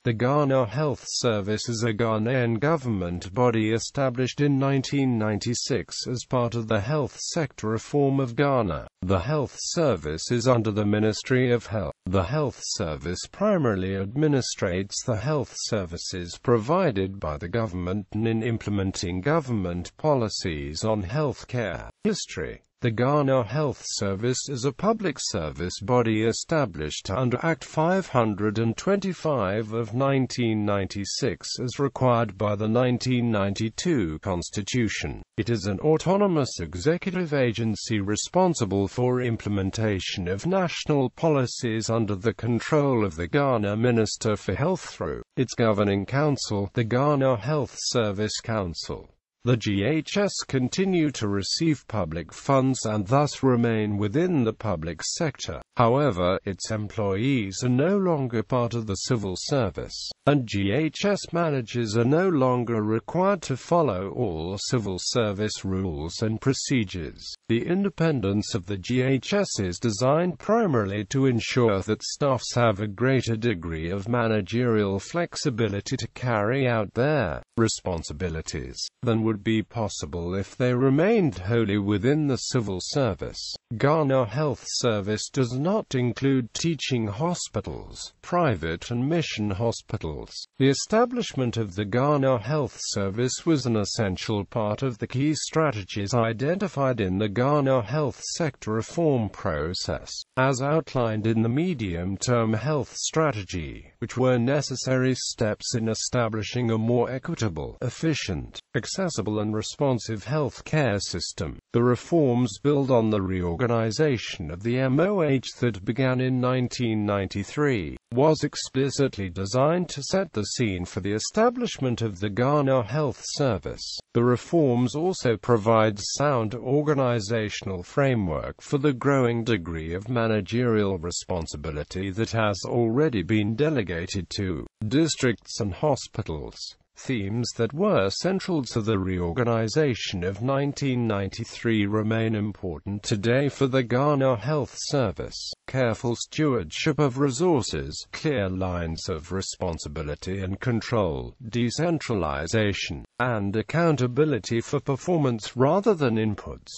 The Ghana Health Service is a Ghanaian government body established in 1996 as part of the health sector reform of Ghana. The health service is under the Ministry of Health. The health service primarily administrates the health services provided by the government and in implementing government policies on health care. History. The Ghana Health Service is a public service body established under Act 525 of 1996 as required by the 1992 Constitution. It is an autonomous executive agency responsible for implementation of national policies under the control of the Ghana Minister for Health through its governing council, the Ghana Health Service Council. The GHS continue to receive public funds and thus remain within the public sector. However, its employees are no longer part of the civil service, and GHS managers are no longer required to follow all civil service rules and procedures. The independence of the GHS is designed primarily to ensure that staffs have a greater degree of managerial flexibility to carry out their responsibilities than would be possible if they remained wholly within the civil service. Ghana Health Service does not include teaching hospitals, private and mission hospitals. The establishment of the Ghana Health Service was an essential part of the key strategies identified in the Ghana health sector reform process, as outlined in the medium-term health strategy, which were necessary steps in establishing a more equitable, efficient, accessible and responsive health care system. The reforms build on the reorganization of the MOH that began in 1993, was explicitly designed to set the scene for the establishment of the Ghana Health Service. The reforms also provide sound organizational framework for the growing degree of managerial responsibility that has already been delegated to districts and hospitals. Themes that were central to the reorganization of 1993 remain important today for the Ghana Health Service. Careful stewardship of resources, clear lines of responsibility and control, decentralization, and accountability for performance rather than inputs.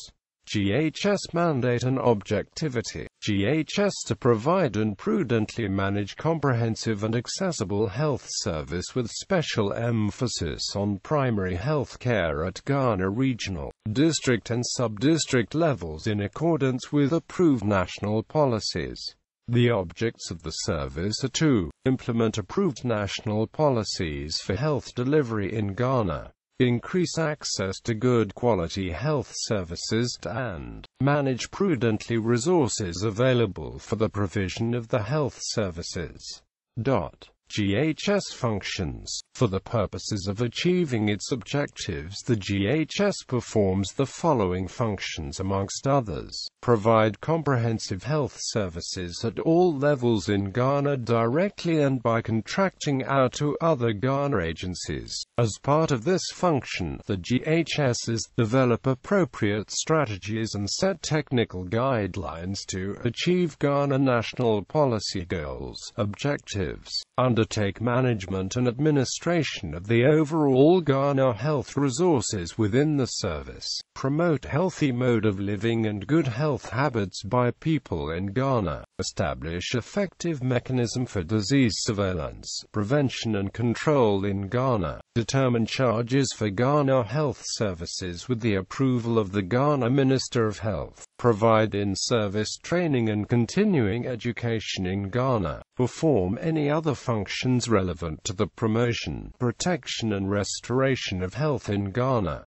GHS mandate and objectivity. GHS to provide and prudently manage comprehensive and accessible health service with special emphasis on primary health care at Ghana regional, district and sub-district levels in accordance with approved national policies. The objects of the service are to implement approved national policies for health delivery in Ghana, increase access to good quality health services, and manage prudently resources available for the provision of the health services. GHS functions. For the purposes of achieving its objectives, the GHS performs the following functions amongst others: provide comprehensive health services at all levels in Ghana directly and by contracting out to other Ghana agencies. As part of this function, the GHSs develop appropriate strategies and set technical guidelines to achieve Ghana national policy goals, objectives, undertake management and administration of the overall Ghana health resources within the service, promote healthy mode of living and good health habits by people in Ghana, establish effective mechanism for disease surveillance, prevention and control in Ghana, determine charges for Ghana health services with the approval of the Ghana Minister of Health, provide in-service training and continuing education in Ghana, perform any other functions relevant to the promotion, protection and restoration of health in Ghana.